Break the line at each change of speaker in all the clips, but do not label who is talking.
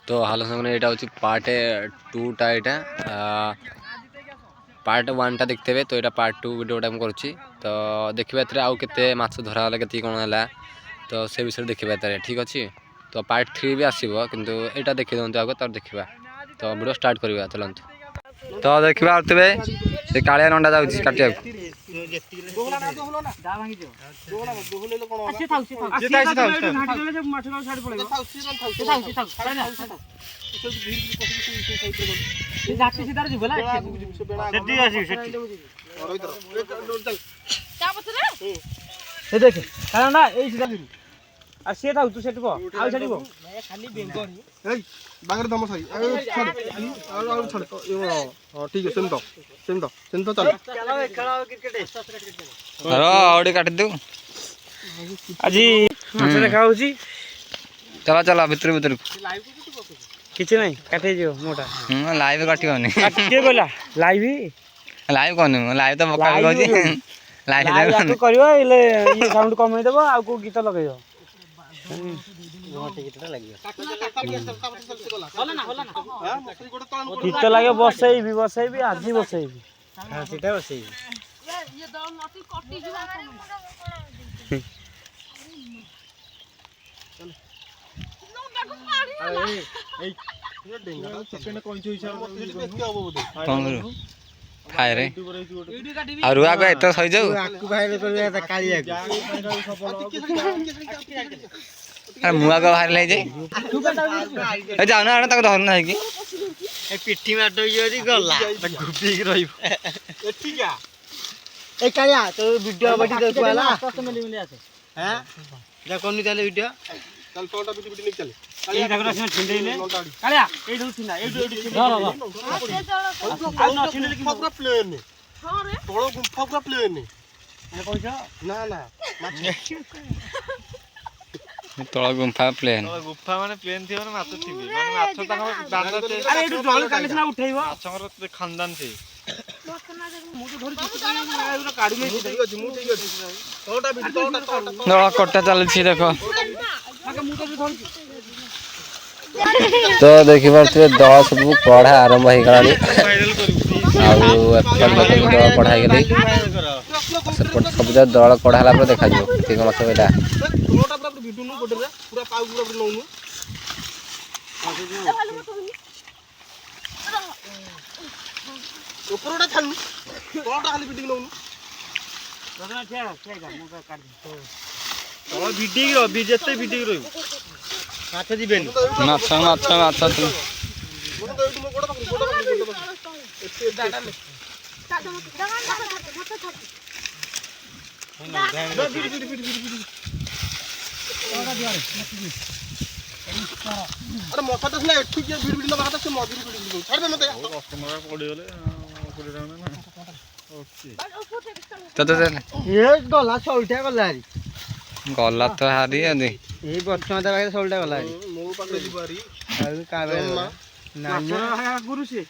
तो हालो संग एटा होची पार्ट 2 टा एटा पार्ट 1 टा देखते तो एटा पार्ट 2 वीडियोटा हम करूची तो देखिबा एतरे आउ केते माछ धरा होला केते कोन होला तो से विषय देखिबा एतरे ठीक अछि। तो पार्ट 3 भी आसीबो किंतु एटा देखि दंतु आगो तर देखिबा तो वीडियो स्टार्ट करबा चलंतु। तो देखिबा आतबे से कालिया नंडा जाउची काटिया दोहला ना दोहलो ना डा भांगी जो दोहला दोहले लो कोन होला से थाउ से घाटी देले जे माछ नो साइड पड़ेगा थाउ से थाउ से जाती सीधा जी बोला सेठी आसी सेठी और इधर क्या पछरे से देख कारण ना ए सीधा आ से थाउ तू सेठ को आ सेठी को खाली बेंगोनी ए बांगर दम सही और छोड़ हां ठीक है सेम तो चल खेला क्रिकेट अरे ओडी काट दू आजी माछ रे खाउची चला चला भीतर किछ नहीं काटे जो मोटा लाइव काटियोनी के बोला लाइव कोन लाइव तो बका कहजी लाइव तू करियो इले ये साउंड कम देबो आ को गीत लगाइयो गीत लागे बसैबी आज बसैबी हां सीटा बसैबी ये दम नटी कटी जुआ खाए रे और रुआ को एत सही जाऊ आकु भाई करबे त कालिया अरे मुआ को बाहर ले जाई ए जाऊ ना तक धर ना कि ए पिठी मार दई जरी गला त गुपी रहिबो ए ठीक आ ए कालिया तो वीडियो बडी दे कोला 10 मिली आसे हैं जा कोनी ताले वीडियो चल तोटा बिटी निक चले ए देखो से छिंडेले कालिया ए दउ छिंडा ए दउ आ न छिंडेले कि पूरा प्लेन ने हां रे तोळो गुंफा पूरा प्लेन ने ए कहछ ना तोळो गुंफा माने प्लेन थियो माछ थिबी माने माछ ताको दांत अरे ए जल काले ना उठैबो माछर खानदान से कटा चलती देखो तो देखी पारे दल सब पढ़ा आरंभ हो गला पढ़ाई गली सब दल कढ़ाला देखा ठीक मत ऊपरटा थानु तोटा खाली बिटिंग नउनु रगना छे जा मो काट दे तो बिटिंग रो बि जते बिटिंग रो माछ दिबेनी माछ तू मो तो एटु मो गोडा एते डाटा ले अरे मोटा तो ना ठीक है भिड़ लगा हाथ से मजूरी पड़ी छोड़ दे मते कस्टमर पड़ी गले पड़ी रहना ना ओके तो ये गला सोलटा गला तो हारी आदि ए गछमा त बाके सोलटा गला मो पाके दिबारी आ काबे ना गुरु से मो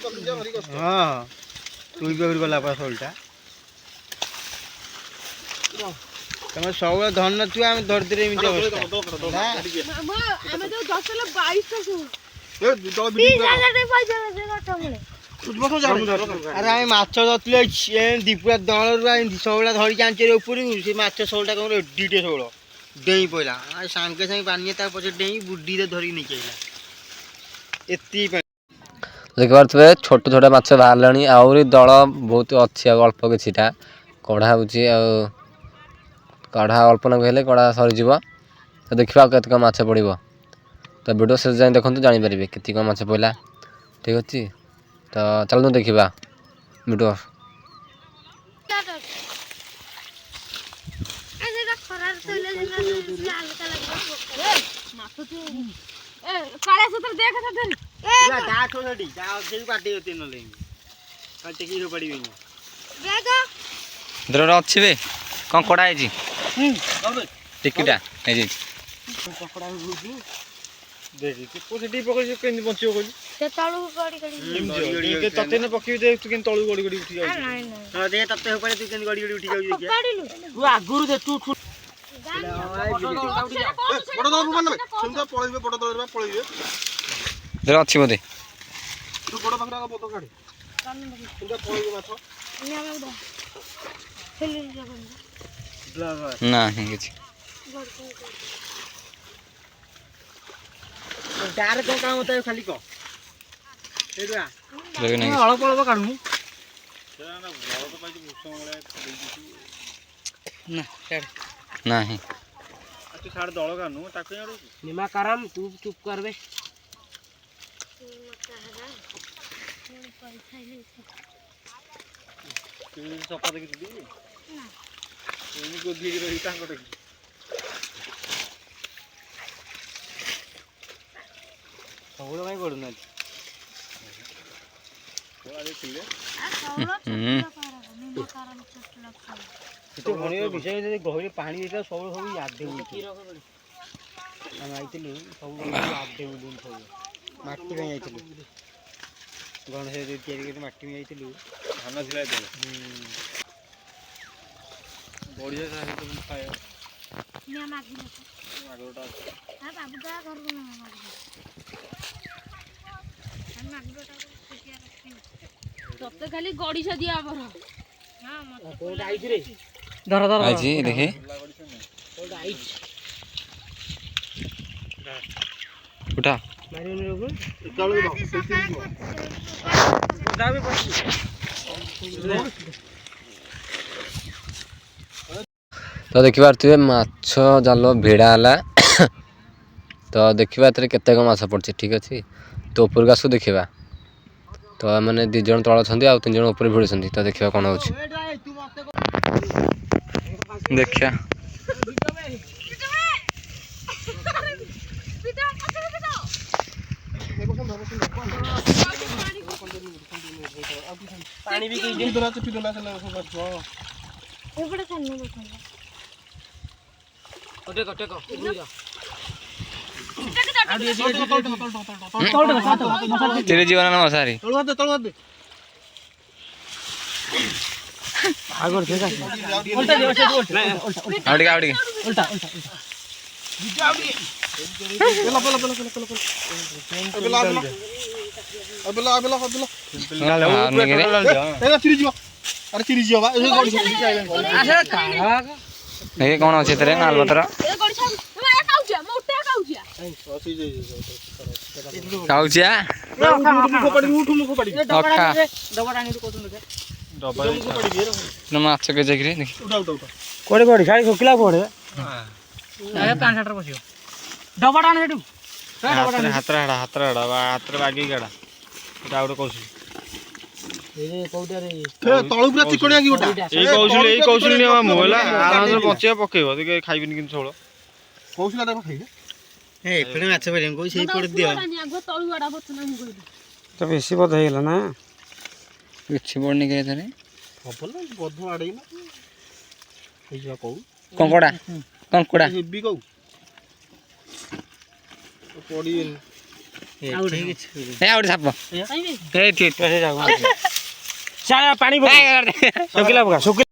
पाके जा हरी कष्ट हां तू बेर गला पा सोलटा तमे सब धन तू हम धर दे मिटे अवस्था हमें जो 10 ला 22 का सु ए दो अरे आम माछ धरले दीपुरा दल सबला धरिक आंचे ऊपर से माछ सबटा कम एडिटे सब डेई पड़ा सांगे सांगे पानी पचे डेई बुढ़ी धरिक नहीं चाहिए एति देख पारे छोट छोट माछ बाहर आहरी दल बहुत अच्छी अल्प किटा कढ़ा हो कढ़ा अल्प ना हेल्ले कढ़ा सरीज तो देखा के माछ पड़ो तो वीडियो शेष जाए देखते जानीपर के माछ पड़ा ठीक अच्छे तो चलते देखा वीडियो अच्छे कौन कड़ा है टिकिटा देखि पोसिटी पकई केन बंचियो कोली ते ताळू गडी गडी तते ने पकी दे तू केन ताळू गडी गडी उठी जाई हां दे तते हो पड़े तू केन गडी गडी उठी जाई देखिया काढिलु तू आगुरु दे तू
ବଡ଼ ଦଳ ଭୁବନ ନେବେ ସେମିତି ପଳେଇବେ ବଡ଼ ଦଳରେ ପଳେଇବେ
ଧର ଅଛି ବୋଧେ
ତୁ ବଡ଼ ପାଖରେ ଆଗ ପଦ କାଢି ସେମିତି ପଳେଇବେ ମାଛ
ନାହିଁ କିଛି
ଗାଁରେ କ'ଣ କାମ ଥାଏ ଖାଲି କହ
ଦେଖି ନାହିଁ
ଅଳ୍ପ ଅଳ୍ପ କାଢୁନୁ
ନାହିଁ
ଦଳ କାନୁ ତାକୁ
निमा करम तू चुप कर बे
ଚପା ଦେଖିଛୁ ଏମିତି ଗୋଧିକି ରହି ତାଙ୍କ ଦେଖି
ସବୁବେଳେ ପାଇଁ ପଡୁନାହାନ୍ତି
ଥିଲେ
ସେଠି ଭଣିର ବିଷୟ ଯଦି ଗହଳି ପାଣି ଦେଇଥାଏ ସବୁ ସବୁ ଆଧେ ଉଠୁଛି ଆମେ ଆଇଥିଲୁ ସବୁ ଆଧେ ଉଠୁନି ସବୁ ମାଟି ପାଇଁ ଯାଇଥିଲୁ ଗଣେଶ ତିଆରି କରି ମାଟି ପାଇଁ ଯାଇଥିଲୁ
ଧାନ ଥିଲା ବଢ଼ିଆ ଖାଇବା
ତତେ ଖାଲି ଗଡ଼ିଶ ଦିଆ ଆମର
ଧର ଧର
ଆଇଛି ଦେଖେ ଉଠା ତ ଦେଖିପାରୁଥିବେ ମାଛ ଜାଲ ଭିଡ଼ା ହେଲା ତ ଦେଖିବା ଏଥିରେ କେତେ କ'ଣ ମାଛ ପଡ଼ିଛି ଠିକ୍ ଅଛି ତ ଉପରକୁ ଆସୁ ଦେଖିବା ତ ଏମାନେ 2 ଜଣ ତଳ ଅଛନ୍ତି ଆଉ 3 ଜଣ ଉପରେ ଭିଡ଼ୁଛନ୍ତି ତ ଦେଖିବା କ'ଣ ହେଉଛି ଦେଖିବା
ପାଣି ବି
ଚିରି ଯିବ ନା ମଶାରୀ ଆଉ ଟିକେ କ'ଣ ଅଛି ଏଥିରେ ନାଲବତର ଖାଉଛିଆ ମାଛ କେ ଯାଇକିରି
କୋଡେ କୋଡେ ଖାଇ ଶୁଖିଲା କୋଡେ ପ୍ୟାଣ୍ଟ ସାର୍ଟରେ ବସିବ ଡବାଟା ଆଣ ସେଠୁ
ହାତରେ ବାଗେଇ ଗାଡା ଏଇଟା ଗୋଟେ କହୁଛି ତଳୁ ପୁରା ଚିକଣିଆ କି ଗୋଟା ଏଇ କୌଶଳ ନିୟମ ମୁଁ ହେଲା ଆରାମରେ ବଞ୍ଚେଇବା ପକେଇବ ଖାଇବିନି କିନ୍ତୁ ଷୋଳ କୌଶଳ ଦେଖ ଖାଇବେ
ଏପଟେ ମାଛ ପାଇଲେଣି କହୁଛି ସେଇ ପଟେ ଦିଅ
ତ
ବେଶୀ ବୋଧ ହେଇଗଲା ନା
କିଛି ପଡୁନି କି ଏଥିରେ
ହବ ନା ବଧ ଆଡେଇ ନା ହେଇଯିବା କଉ
କଙ୍କଡା କଙ୍କଡା
ହେବି କଉ ପଡିବେନି
ଆଉ ଗୋଟେ ସାପ
ପାଣି ଶୁଖିଲା ପକା ଶୁଖିଲା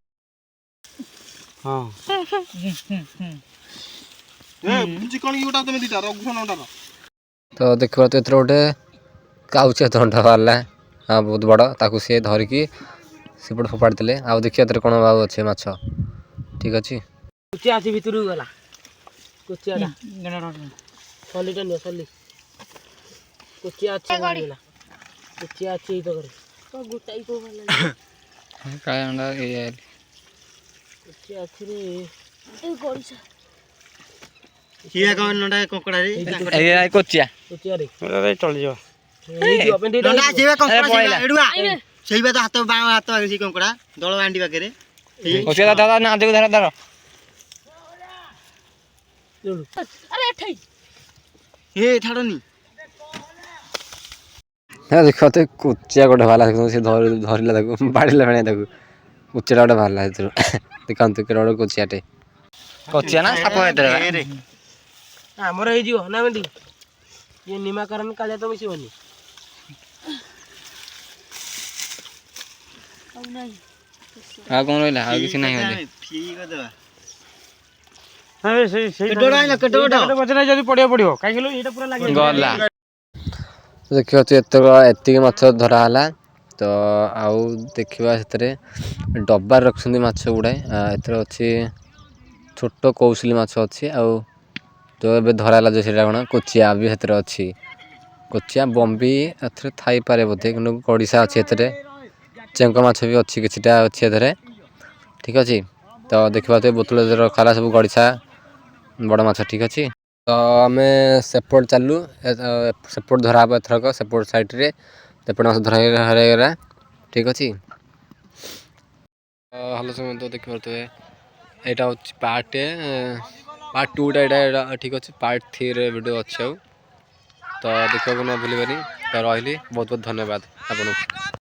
ହଁ
ଚିକଣି ଗୋଟା ତମେ ଦିଟା ରଘୁନଣ୍ଡାର
ତ ଦେଖିବା ତ ଏଥିରେ ଗୋଟେ କାଉଚିଆ ଧଣ୍ଡା ବାହାରିଲା ବହୁତ ବଡ଼ ତାକୁ ସିଏ ଧରିକି ସେପଟେ ଫୋପାଡ଼ି ଦେଲେ ଆଉ ଦେଖିବା ଏଥିରେ କ'ଣ ଆଉ ଅଛି ମାଛ ଠିକ୍ ଅଛି
କୁଚିଆ ଅଛି ଭିତରକୁ ଗଲା କୁଚିଆଟା ସଲିଟା ନିଅ ସଲି କୁଚିଆ ଅଛି କୁଚିଆ ଅଛି ଏଇ ତକରେ
ଗୋଟାଇ କୋଉ ଭଲ
କାଳେ ଅଣ୍ଡା
କୁଚିଆ ଅଛି ରେ
ଏ ଗଡ଼ିଶ
କିଏ କଣ ନଣ୍ଡା କଙ୍କଡା ରେ
କୋଚିଆ
କୁଚିଆ ରେ
ଚଳିଯିବ
ସେଇ ବାତ ହାତ ବାଁ ହାତ ଆଗେ ସେଇ କଙ୍କଡା ଦଳ ଆଣ୍ଡି ପାଖରେ
ଦାଦା ନା ଦେବୁ ଧର ଧର
ଆରେ ଏଠେଇ
ହେ ଛାଡନି
ଦେଖ ତ କୋଚିଆ ଗୋଟେ ବାହାରିଲା ସେ ଧରିଲା ତାକୁ ବାଡ଼ିଲା ଭଳିଆ ତାକୁ କୋଚିଆଟା ଗୋଟେ ବାହାରିଲା ସେଥିରୁ ଦେଖନ୍ତୁ କେତେ ଗୋଟେ କୋଚିଆଟେ କୋଚିଆ ନା ସାପ ଭିତରେ
ଆମର ହେଇଯିବ ନା ମେଣ୍ଡି ଇଏ ନିମାକରଣ କାଳିଆ ତ ମିଶିବନି
ଆଉ କ'ଣ ରହିଲା ଆଉ କିଛି ନାହିଁ
ଯଦି ପଡ଼ିବ କାହିଁକି ଏଇଟା ପୁରା ଲାଗି
ଗଲା ଦେଖିବା ଏତିକି ମାଛ ଧରା ହେଲା। ତ ଆଉ ଦେଖିବା ସେଥିରେ ଡବାରେ ରଖିଛନ୍ତି ମାଛ ଗୁଡ଼ାଏ। ଏଥିରେ ଅଛି ଛୋଟ କୌଶଲି ମାଛ ଅଛି। ଆଉ ଯେଉଁ ଏବେ ଧରା ହେଲା ଯେଉଁ ସେଇଟା କ'ଣ କୋଚିଆ ବି ସେଥିରେ ଅଛି। କୋଚିଆ ବମ୍ବି ଏଥିରେ ଥାଇପାରେ ବୋଧେ, କିନ୍ତୁ ଗଡ଼ିଶା ଅଛି ଏଥିରେ। ଚେଙ୍କ ମାଛ ବି ଅଛି କିଛିଟା ଅଛି ଏଥିରେ, ଠିକ୍ ଅଛି। ତ ଦେଖିବା ବୋତଲ ରଖା ହେଲା ସବୁ ଗଡ଼ିଶା ବଡ଼ ମାଛ, ଠିକ୍ ଅଛି। ତ ଆମେ ସେପଟ ଚାଲୁ, ସେପଟ ଧରା ହେବ ଏଥରକ ସେପଟ ସାଇଡ଼୍ରେ ସେପଟ ମାଛ ଧରା ହେଇଗଲା, ଠିକ୍ ଅଛି। ହ୍ୟାଲୋ ସମୟ ତ ଦେଖିପାରୁଥିବେ ଏଇଟା ହେଉଛି ପାର୍ଟ 2ଟା, ଏଇଟା ଠିକ୍ ଅଛି। ପାର୍ଟ 3ରେ ଭିଡ଼ିଓ ଅଛି ଆଉ। ତ ଦେଖିବାକୁ ନ ଭୁଲିବେନି। ତ ରହିଲି, ବହୁତ ବହୁତ ଧନ୍ୟବାଦ ଆପଣଙ୍କୁ।